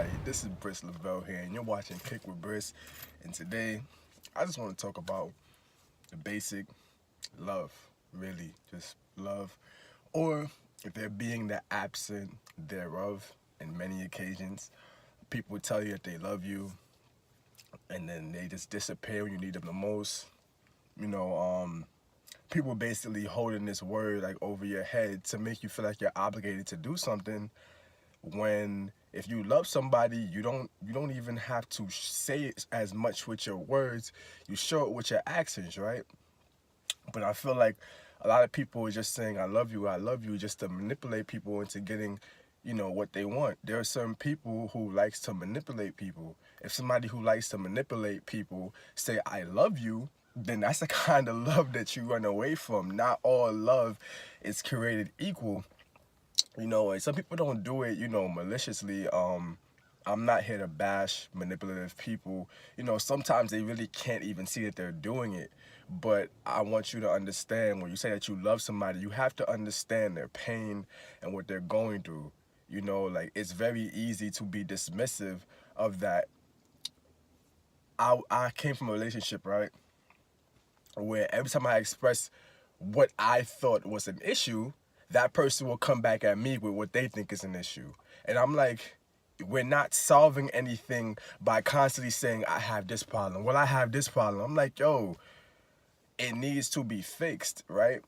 everybody. This is Bris Livel here, and you're watching Kick with Bris. And today, I just want to talk about the basic love, really, just love, or if there being the absent thereof. In many occasions, people tell you that they love you, and then they just disappear when you need them the most. You know, people basically holding this word like over your head to make you feel like you're obligated to do something when if you love somebody, you don't even have to say it as much with your words. You show it with your actions, right? But I feel like a lot of people are just saying I love you just to manipulate people into getting what they want. There are certain people who likes to manipulate people. If somebody who likes to manipulate people say I love you, then that's the kind of love that you run away from. Not all love is created equal. And some people don't do it, maliciously. I'm not here to bash manipulative people. Sometimes they really can't even see that they're doing it. But I want you to understand when you say that you love somebody, you have to understand their pain and what they're going through. Like it's very easy to be dismissive of that. I came from a relationship, right? Where every time I express what I thought was an issue, that person will come back at me with what they think is an issue. And I'm like, we're not solving anything by constantly saying, I have this problem. Well, I have this problem. I'm like, yo, it needs to be fixed, right?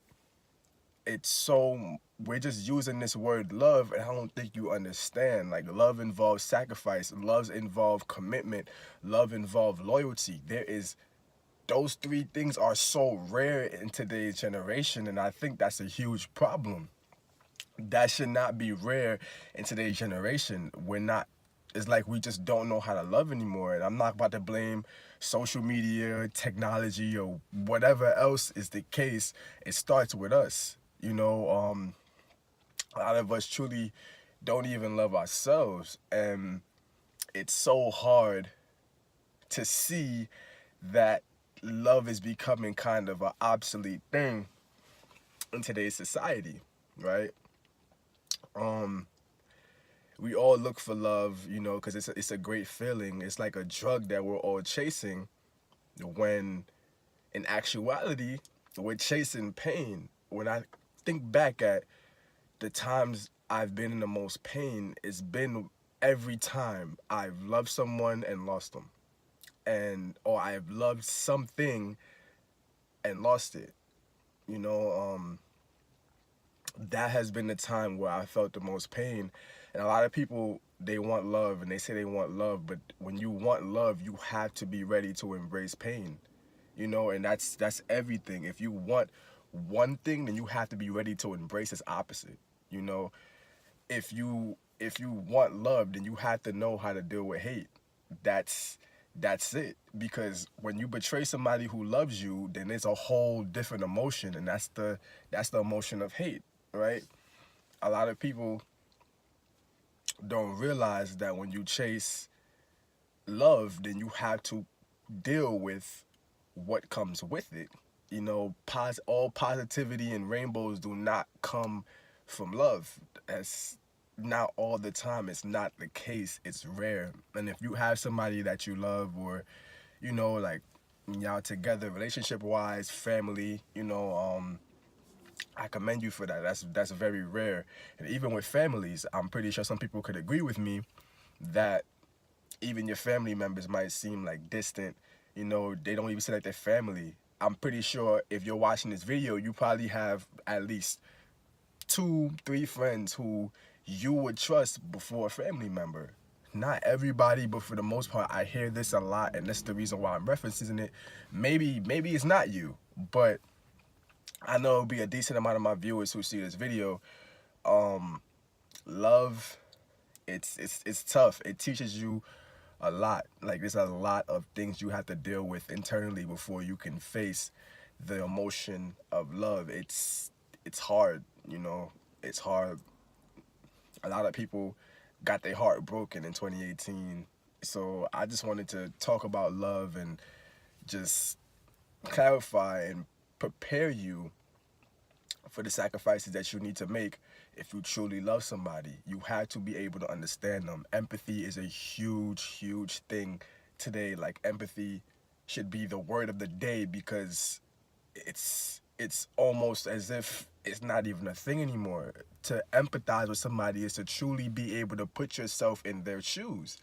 We're just using this word love, and I don't think you understand. Like, love involves sacrifice, love involves commitment, love involves loyalty. Those three things are so rare in today's generation, and I think that's a huge problem. That should not be rare in today's generation. It's like we just don't know how to love anymore. And I'm not about to blame social media, technology, or whatever else is the case. It starts with us. A lot of us truly don't even love ourselves. And it's so hard to see that love is becoming kind of an obsolete thing in today's society, right? Um, we all look for love, because it's a great feeling. It's like a drug that we're all chasing when in actuality, we're chasing pain. When I think back at the times I've been in the most pain, it's been every time I've loved someone and lost them. Or I've loved something and lost it. You know, that has been the time where I felt the most pain. And a lot of people, they want love and they say they want love, but when you want love, you have to be ready to embrace pain. And that's everything. If you want one thing, then you have to be ready to embrace its opposite. You know, if you want love, then you have to know how to deal with hate. That's it. Because when you betray somebody who loves you, then it's a whole different emotion, and that's the emotion of hate, right? A lot of people don't realize that when you chase love, then you have to deal with what comes with it. All positivity and rainbows do not come from love. That's not all the time. It's not the case. It's rare. And if you have somebody that you love, or like y'all together, relationship wise, family, I commend you for that. That's very rare. And even with families, I'm pretty sure some people could agree with me that even your family members might seem like distant. They don't even seem like their family. I'm pretty sure if you're watching this video, you probably have at least 2, 3 friends who you would trust before a family member. Not everybody, but for the most part, I hear this a lot, and that's the reason why I'm referencing it. Maybe it's not you, but I know it'll be a decent amount of my viewers who see this video. Love, it's tough. It teaches you a lot. Like, there's a lot of things you have to deal with internally before you can face the emotion of love. It's hard. It's hard. A lot of people got their heart broken in 2018. So I just wanted to talk about love and just clarify and prepare you for the sacrifices that you need to make if you truly love somebody. You have to be able to understand them. Empathy is a huge, huge thing today. Like, empathy should be the word of the day, because it's almost as if it's not even a thing anymore. To empathize with somebody is to truly be able to put yourself in their shoes.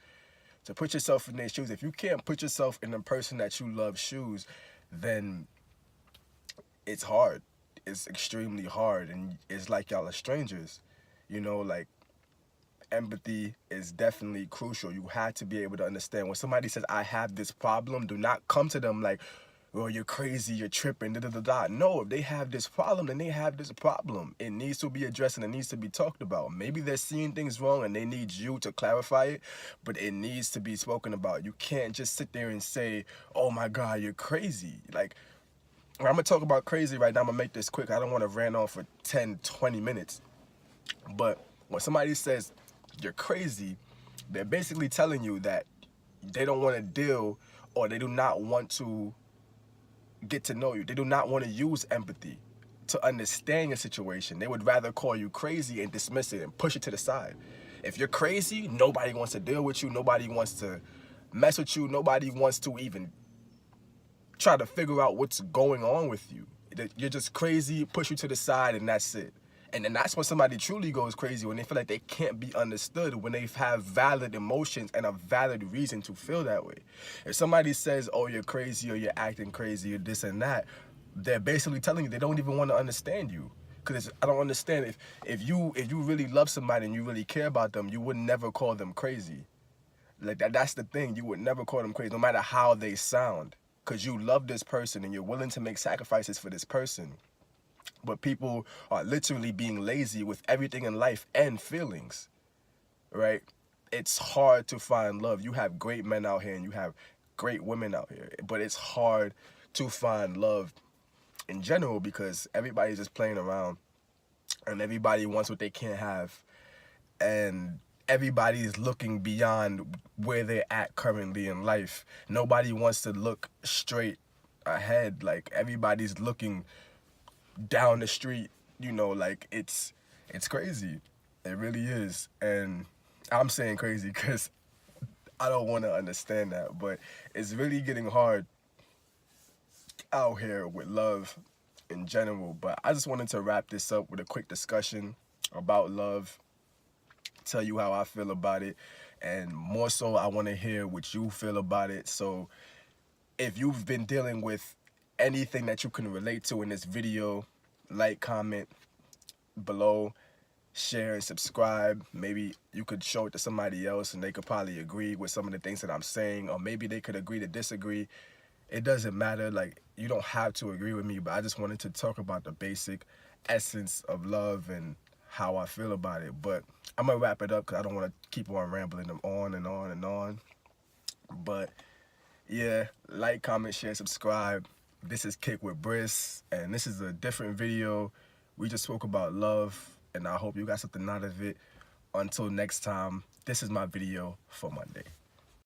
To put yourself in their shoes. If you can't put yourself in the person that you love shoes, then it's hard. It's extremely hard, and it's like y'all are strangers. You know, like, empathy is definitely crucial. You have to be able to understand. When somebody says, I have this problem, do not come to them like, oh, you're crazy, you're tripping, da da da da. No, if they have this problem, then they have this problem. It needs to be addressed and it needs to be talked about. Maybe they're seeing things wrong and they need you to clarify it, but it needs to be spoken about. You can't just sit there and say, oh my God, you're crazy. Like, I'm going to talk about crazy right now. I'm going to make this quick. I don't want to rant on for 10, 20 minutes. But when somebody says you're crazy, they're basically telling you that they don't want to deal, or they do not want to get to know you. They do not want to use empathy to understand your situation. They would rather call you crazy and dismiss it and push it to the side. If you're crazy, nobody wants to deal with you. Nobody wants to mess with you. Nobody wants to even try to figure out what's going on with you. You're just crazy, push you to the side, and that's it. And then that's when somebody truly goes crazy, when they feel like they can't be understood, when they have valid emotions and a valid reason to feel that way. If somebody says, oh, you're crazy, or you're acting crazy, or this and that, they're basically telling you they don't even want to understand you. Because I don't understand, if you really love somebody and you really care about them, you would never call them crazy. Like, that's the thing. You would never call them crazy, no matter how they sound. Because you love this person and you're willing to make sacrifices for this person. But people are literally being lazy with everything in life and feelings, right? It's hard to find love. You have great men out here and you have great women out here, but it's hard to find love in general because everybody's just playing around and everybody wants what they can't have, and everybody's looking beyond where they're at currently in life. Nobody wants to look straight ahead. Like, everybody's looking down the street, you know. Like, it's crazy. It really is. And I'm saying crazy because I don't want to understand that, but it's really getting hard out here with love in general. But I just wanted to wrap this up with a quick discussion about love, tell you how I feel about it, and more so I want to hear what you feel about it. So if you've been dealing with anything that you can relate to in this video, like, comment below, share and subscribe. Maybe you could show it to somebody else and they could probably agree with some of the things that I'm saying, or maybe they could agree to disagree. It doesn't matter. Like, you don't have to agree with me, but I just wanted to talk about the basic essence of love and how I feel about it. But I'm gonna wrap it up because I don't want to keep on rambling them on and on and on. But yeah, like, comment, share, subscribe. This is Kick with Bris, and this is a different video. We just spoke about love, and I hope you got something out of it. Until next time, this is my video for Monday.